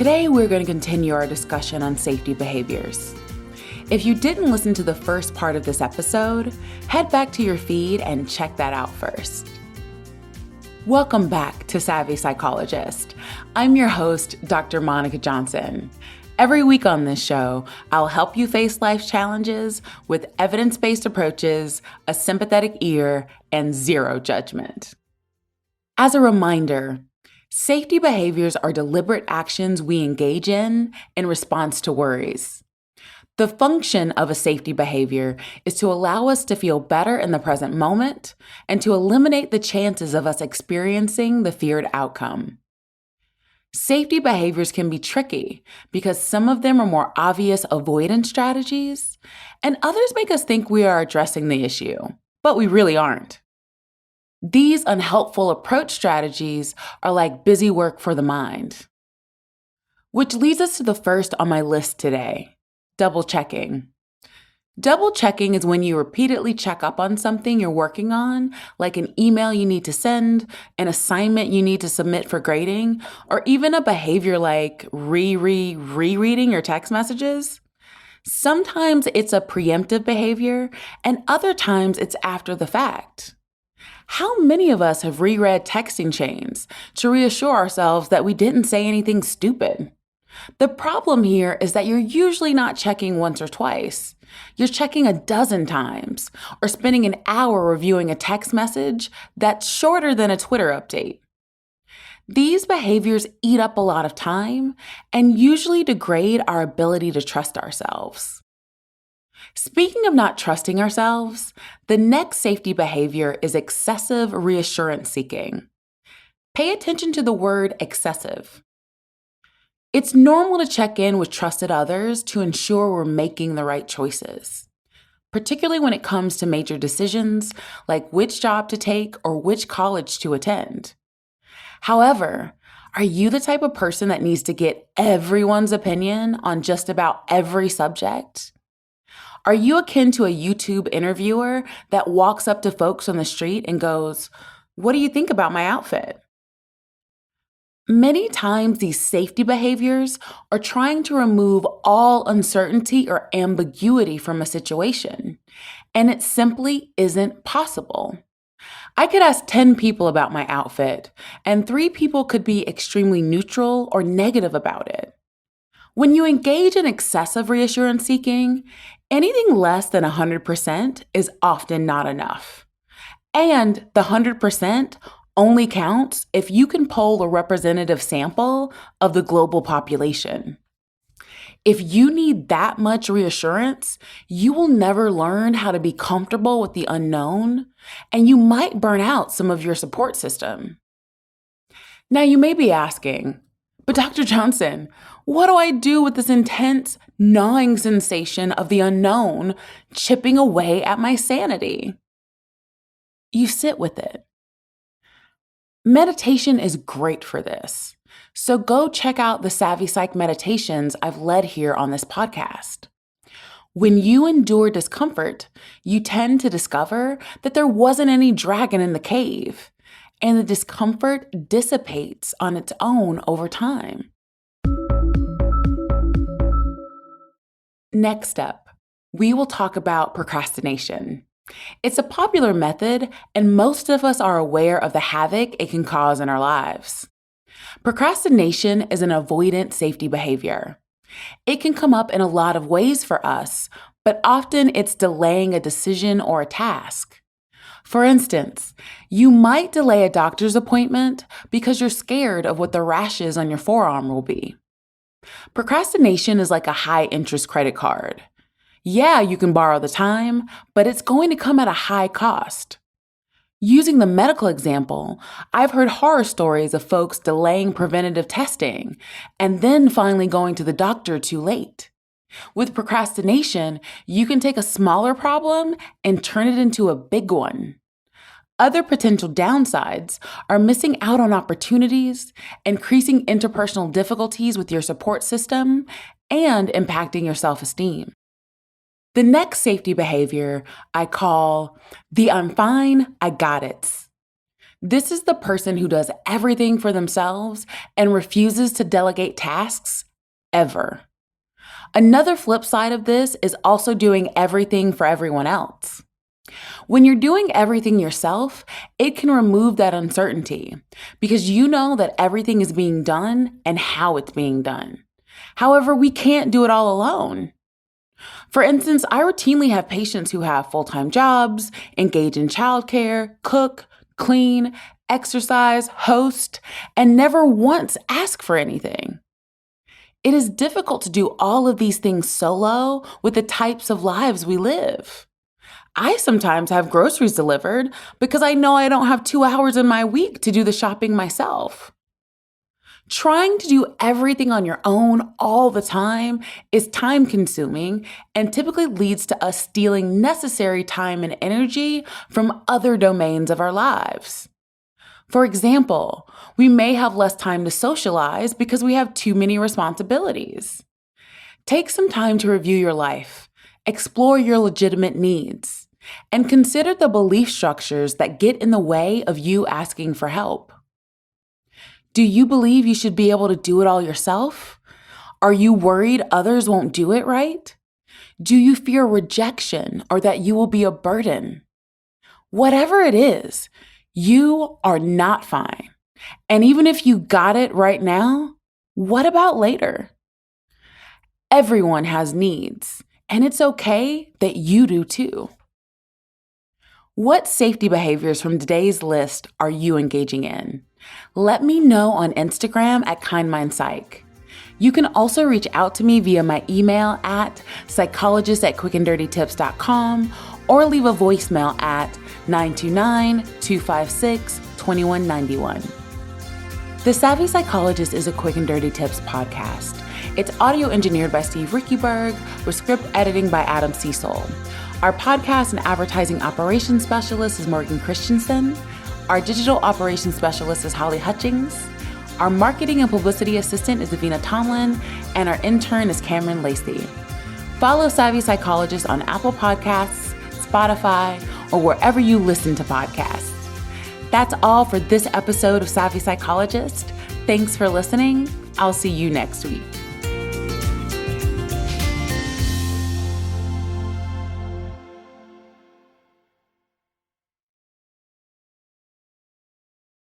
Today, we're going to continue our discussion on safety behaviors. If you didn't listen to the first part of this episode, head back to your feed and check that out first. Welcome back to Savvy Psychologist. I'm your host, Dr. Monica Johnson. Every week on this show, I'll help you face life's challenges with evidence-based approaches, a sympathetic ear, and zero judgment. As a reminder, safety behaviors are deliberate actions we engage in response to worries. The function of a safety behavior is to allow us to feel better in the present moment and to eliminate the chances of us experiencing the feared outcome. Safety behaviors can be tricky because some of them are more obvious avoidance strategies, and others make us think we are addressing the issue, but we really aren't. These unhelpful approach strategies are like busy work for the mind. Which leads us to the first on my list today, double checking. Double checking is when you repeatedly check up on something you're working on, like an email you need to send, an assignment you need to submit for grading, or even a behavior like rereading your text messages. Sometimes it's a preemptive behavior, and other times it's after the fact. How many of us have reread texting chains to reassure ourselves that we didn't say anything stupid? The problem here is that you're usually not checking once or twice. You're checking a dozen times or spending an hour reviewing a text message that's shorter than a Twitter update. These behaviors eat up a lot of time and usually degrade our ability to trust ourselves. Speaking of not trusting ourselves, the next safety behavior is excessive reassurance seeking. Pay attention to the word excessive. It's normal to check in with trusted others to ensure we're making the right choices, particularly when it comes to major decisions like which job to take or which college to attend. However, are you the type of person that needs to get everyone's opinion on just about every subject? Are you akin to a YouTube interviewer that walks up to folks on the street and goes, "What do you think about my outfit?" Many times these safety behaviors are trying to remove all uncertainty or ambiguity from a situation, and it simply isn't possible. I could ask 10 people about my outfit, and 3 people could be extremely neutral or negative about it. When you engage in excessive reassurance seeking, anything less than 100% is often not enough. And the 100% only counts if you can poll a representative sample of the global population. If you need that much reassurance, you will never learn how to be comfortable with the unknown, and you might burn out some of your support system. Now, you may be asking, "But Dr. Johnson, what do I do with this intense, gnawing sensation of the unknown chipping away at my sanity?" You sit with it. Meditation is great for this, so go check out the Savvy Psych meditations I've led here on this podcast. When you endure discomfort, you tend to discover that there wasn't any dragon in the cave, and the discomfort dissipates on its own over time. Next up, we will talk about procrastination. It's a popular method, and most of us are aware of the havoc it can cause in our lives. Procrastination is an avoidant safety behavior. It can come up in a lot of ways for us, but often it's delaying a decision or a task. For instance, you might delay a doctor's appointment because you're scared of what the rashes on your forearm will be. Procrastination is like a high-interest credit card. Yeah, you can borrow the time, but it's going to come at a high cost. Using the medical example, I've heard horror stories of folks delaying preventative testing and then finally going to the doctor too late. With procrastination, you can take a smaller problem and turn it into a big one. Other potential downsides are missing out on opportunities, increasing interpersonal difficulties with your support system, and impacting your self-esteem. The next safety behavior I call the "I'm fine, I got it." This is the person who does everything for themselves and refuses to delegate tasks ever. Another flip side of this is also doing everything for everyone else. When you're doing everything yourself, it can remove that uncertainty because you know that everything is being done and how it's being done. However, we can't do it all alone. For instance, I routinely have patients who have full-time jobs, engage in childcare, cook, clean, exercise, host, and never once ask for anything. It is difficult to do all of these things solo with the types of lives we live. I sometimes have groceries delivered because I know I don't have 2 hours in my week to do the shopping myself. Trying to do everything on your own all the time is time-consuming and typically leads to us stealing necessary time and energy from other domains of our lives. For example, we may have less time to socialize because we have too many responsibilities. Take some time to review your life, explore your legitimate needs, and consider the belief structures that get in the way of you asking for help. Do you believe you should be able to do it all yourself? Are you worried others won't do it right? Do you fear rejection or that you will be a burden? Whatever it is, you are not fine. And even if you got it right now, what about later? Everyone has needs, and it's okay that you do too. What safety behaviors from today's list are you engaging in? Let me know on Instagram at KindMindPsych. You can also reach out to me via my email at psychologist@quickanddirtytips.com or leave a voicemail at 929-256-2191. The Savvy Psychologist is a Quick and Dirty Tips podcast. It's audio engineered by Steve Rickyberg with script editing by Adam Cecil. Our podcast and advertising operations specialist is Morgan Christensen. Our digital operations specialist is Holly Hutchings. Our marketing and publicity assistant is Avina Tomlin, and our intern is Cameron Lacey. Follow Savvy Psychologist on Apple Podcasts, Spotify, or wherever you listen to podcasts. That's all for this episode of Savvy Psychologist. Thanks for listening. I'll see you next week.